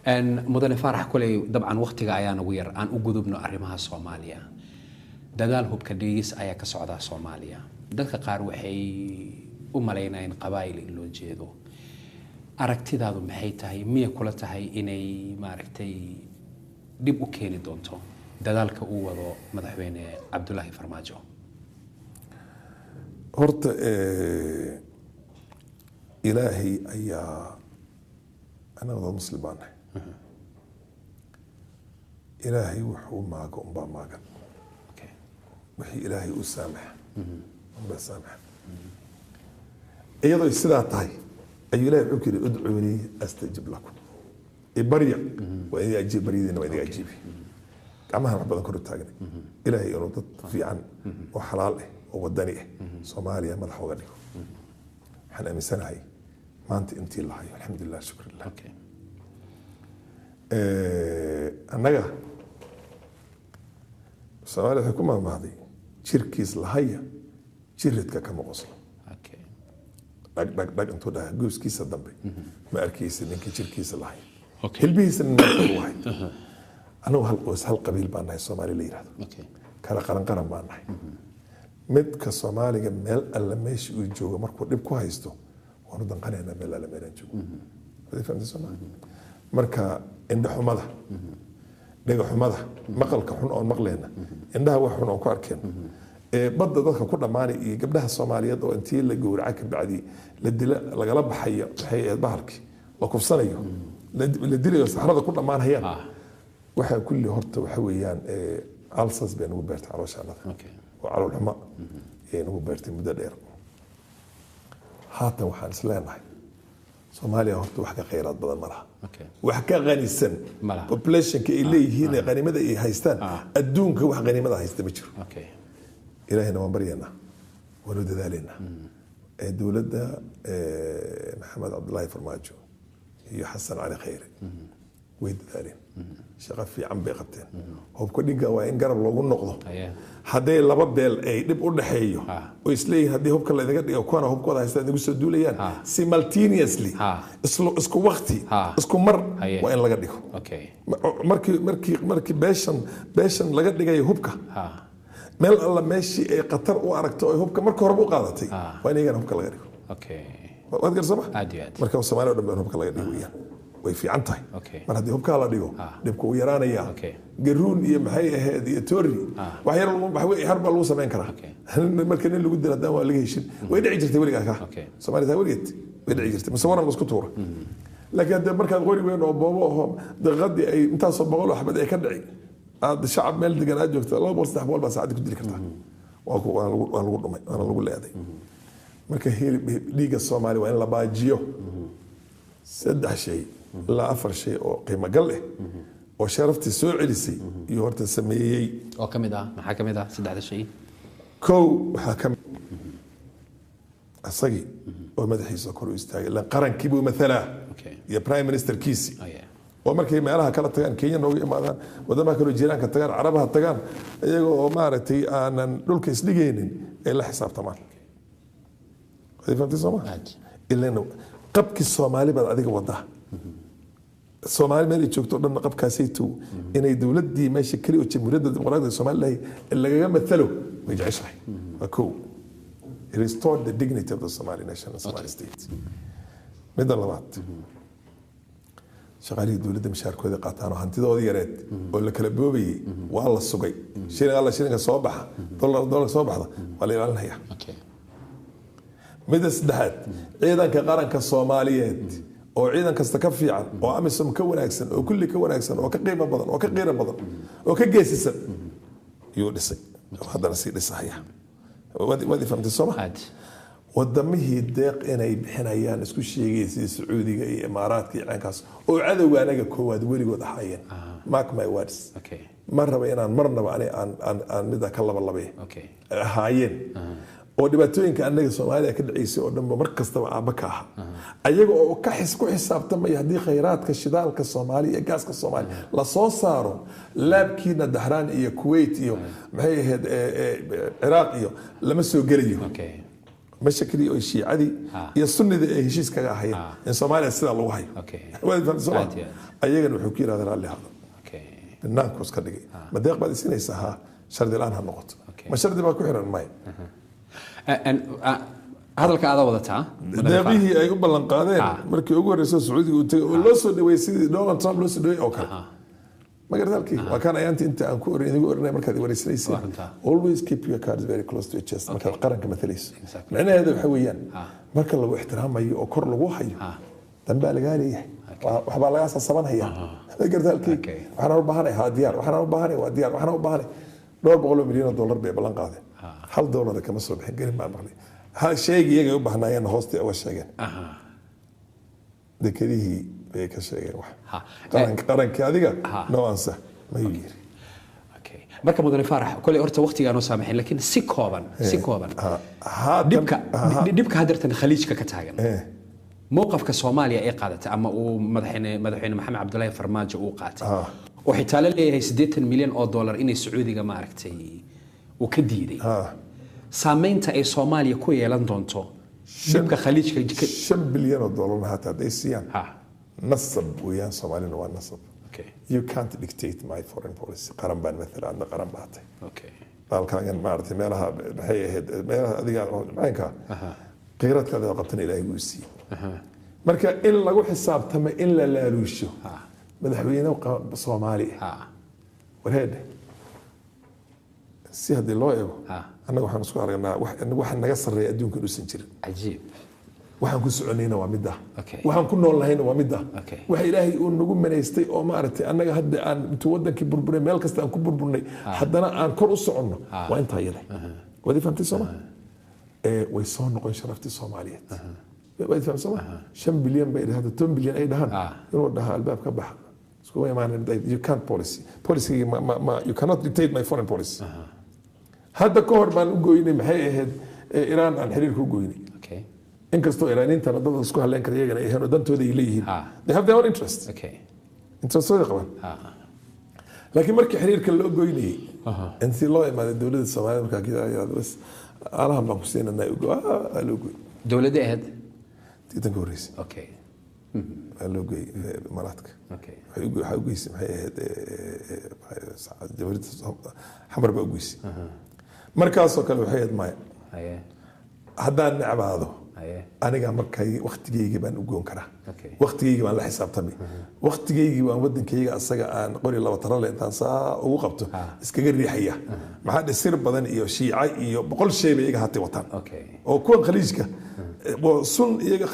ان مدن فرح كلي طبعا وقتiga ayaan ugu yar aan u gudubno arrimaha Soomaaliya dadaal hubka dhigis ayaa ka socda Soomaaliya dadka qaar waxay u maleynayaan qabaayil in loo jeedo aragtidaadu maxay tahay miya kula tahay inay maaragtay dib u keeni doonto dadaalka uu wado madaxweyne Cabdullaahi Farmaajo horta ilaahi ayaa ana wada muslimaan ilaahi wuxuu maaga umba maaga wixii ilaahi u saamax umba saamax iyadoo sidaa tahay ayuu ilaahi wuxuu kiri udcuuni astajib lakum ibarya wa in ajib baryidina wa in ajib gacmaha wax badan kor u taagnay ilaahi inuu dad fiican oo xalaal ah oo wadani ah Soomaaliya madax uga dhigo waxaan aaminsanahay maanta intii la hayo alxamdulillah shukrillah annaga Soomaaliya waxay ku maamaaday jirkiis la haya jiridka kama qoslo dhag intuu dhaha gooskiisa dambe ma arkaysa ninka jirkiisa la haya hilbihiisa ma wahay anagu hal qoys hal qabiil baan nahay Soomaali la yiraahdo kala qaran baan nahay midka Soomaaliga meel alla meesha uu joogo markuu dib ku haysto waanu danqanaynaa meel alla meelan joogo hadii fahamtay Soomaali marka indhaxumada dhagaxumada maqalka xun oo maqleena indhaha wax xun oo ku arkeen badda dadka ku dhamaanay iyo gabdhaha Soomaaliyeed oo intii la gowraca ka bacdi la dila lagala baxayo waxay bahalki la kufsanayo la dilayo saxarada ku dhamaanayaan waxa kulli horta waxa weeyaan alsas been ugu beerta calooshaada oo calool xumo ee ugu beertay muddo dheer haatan waxaan isleenahay Soomaaliya horta wax ka khayraad badan ma laha wax ka qanisan population ka ilayhiin qanimada ay haystaan adduunka wax qanimada haysta ma jiro ilaahina waan baryana wanu dadaalina dawladda Maxamed Cabdullaahi Farmaajo iyo Xasan Ali Khayre way dadaaleen shaqo fiican bay qabteen hubka dhiga waa in garab loogu noqdo haday laba beel ay dib u dhaxeeyo oo isleey hadii hubka la idaga dhigo kuwana hubkooda haystaan igu soo duulayaan simultaneously isku waqti isku mar waa in laga dhigo markii beeshan laga dhigayo hubka meel alla meeshii ay qatar u aragto oo hubka marka hore u qaadatay waa in iyaga hubka laga dhigo waad garsama marka Soomaaliya dhanba hubka laga dhigo way fiican tahay mar hadii hubka la dhigo dibku u yaraanaya garuun iyo maxay ahayd iyo tori wax yar wax harba lagu sameyn karaa marka in lagu dilo daan waa laga heshin way dhici jirtay waliga ka Soomaaliya waligeed way dhici jirtay masawirna isku tuura laakiin hadda marka qori weyn oo boobo oo daqadii ay intaas oo boqol waxbad ay ka dhici aad shacab meel degan aad joogto 2-3 baa saacad ku dili kartaa waa lagu dhumay waa lagu leeday marka dhiiga Soomaaliya waa in la baajiyo saddex shay la afar shay oo qiimo gal ah oo sharaftii soo celisay iyo horta sameeyay oo kamid ah maxaa kamid ah saddexda shay kow waxa kamid asagi oo madaxiisa kor u istaagay la qarankii buu mathala iyo prime minister kiisi oo markay meelaha kala tagaan Kenya noogu imaadaan wadamaha kale jiraanka tagaan Carabaha tagaan iyagoo maaragtay aanan dhulka isdhigaynin ay la xisaabtamaan hadii fahamtay Soomaaliya ilaa qabki Soomaali bad adiga wada Soomaali meel joogto dhan qabkaasaytu inay dawladii meesha kali oo jamhuuriyadda dimuqraadiga Soomaaliya lagaga mathalo way jeceshahayako restore the dignity of the Somali nation and Somali state midda labaad shaqaalihii dawladda mushaarkooda qaataan oo hantidooda yareed oo la kala boobayay waa la sugay shilinka soo baxa dollar soo baxda waa la ilaalinayaa midda saddexaad ciidanka qaranka Soomaaliyeed oo ciidan kasta ka fiican oo amisom ka wanaagsan oo kulli ka wanaagsan oo ka qiimo badan oo ka qiiro badan oo ka geesisan iyo dhisay hadana si dhisaya wadi fahamtay Soomaaliya wadamihii deeq inay bixinayaan isku sheegaysi Sacuudiga iyo Imaaraadka iyo caankaas oo cadawga anaga koowaad weligood ahaayeen mark my words maraba inaan marnaba aan mid ka laba ahaayeen oo dhibaatooyinka anaga Soomaaliya ka dhaceysay oo dhanba mar kastaba aaba ka ah ayaga oo ka ku xisaabtamay hadii khayraadka shidaalka Soomaaliya iyo gaaska Soomaaliya la soo saaro laabkiina Dahraan iyo Kuwait iyo maxay ahayd Iraq iyo lama soo galayo مشاكلي أو شيء عادي يصني ذا هشيس كذا هي إن سوماليا سيدا الله هاي وهذا فهم سوا أيجا نحكي هذا اللي هذا الناقص كذي ما دقيق بعد سنة يسها شرد الآن هالنقط ما شرد ما كحرا الماء هذا الكلام وضعتها دابيه أي قبل القادين مركي أقول رئيس السعودي ولوسو دويسي دونالد ترامب لوسو دوي أوكي ما قدر ذلك وكان أيانتي أنت أنكور يقول إنه مركز ورئيس رئيس always keep your cards very close to your chest مركز قرن كمثليس لأن هذا حويا مركز لو احترام أي أو كر لو حي تنبأ لقالي وحبا الله ياسا صبان هي ما قدر ذلك وحنا ربحاني هاديار وحنا ربحاني وديار وحنا ربحاني $200 مليون ببلان قاضي $1 كم صوب حين قريب ما بغلي هذا الشيء يجي يبحنا ين هوستي أول شيء ذكريه بيك الشيء واحد قرن كذا نوانسه ما يجي marka mudane Faarax kulli horta waqtiga aanu saamaxin laakiin si kooban dibka hadartan khaliijka ka taagan موقفka Soomaaliya ay qaadatay ama uu madaxweyne Maxamed Cabdullaahi Farmaajo uu qaatay oo xitaa la leeyahay $80 milyan inay Sacuudiga ma aragtay uu ka diiday saamaynta ay Soomaaliya ku yeelan doonto dibka khaliijka $5 bilyan hata deysiyaan nasab weeyaan Soomaaliya waa nasab you can't dictate my foreign policy qaran baan مثلا عندنا qaran baatay dalkan ma aragtay meelaha maxay ahayd meelaha adiga maxaynka qeyradkaada qabtan ilaahay uu siiyay marka in lagu xisaabtamo in la laaluusho madaxweynaha Soomaaliya wareed si hadii loo eego annaga waxaan isku aragnaa wax naga sareeya adduunka dhuusan jirin ajiib waxaan ku soconayna waa midda waxaan ku nool lahayna waa midda waxa ilaahay uu nagu manaystay oo ma aragtay annaga hadda aan inta wadankii burburay meel kasta aan ku burburnay haddana aan kor u soconno waa inta ayada wadi fahamtay Soomaaliya way soo noqon sharaftii Soomaaliyeed way fahamtay Soomaaliya 5 bilyan bay hada 10 bilyan ay dhahan inuu dhaha albaab ka bax isku way maanan you can't policy you cannot dictate my foreign policy hadda ka hor baan u gooynay maxay ahayd Iran aan xiriir ku gooynay inkastoo Iraniinta dad isku haleen kara iyagana ay helo dantooda ay leeyihiin they have their own interest interestooda qaban laakiin markii xiriirka loo gooynay intii loo imaaday dawladda Soomaaliya markaa kida ayaa bas alahan baan ku siinanaa loo gooy dawladda ahayd tiitan gooraysi loo gooy Imaaraadka waxay u geysay maxay ahayd dawladda xamar baa u geysay markaasoo kale waxay ahayd maya haddaan necbaado aniga markay waqtigeyga baan u goon karaa waqtigeyga baan la xisaabtamay waqtigeyga baan wadankeyga asaga aan qori laba tarale intaan saa ugu qabto iskaga riixaya maxaa dhisir badan iyo shiica iyo 100 shay bay iga hatay wataan oo kuwan khaliijka sun iyaga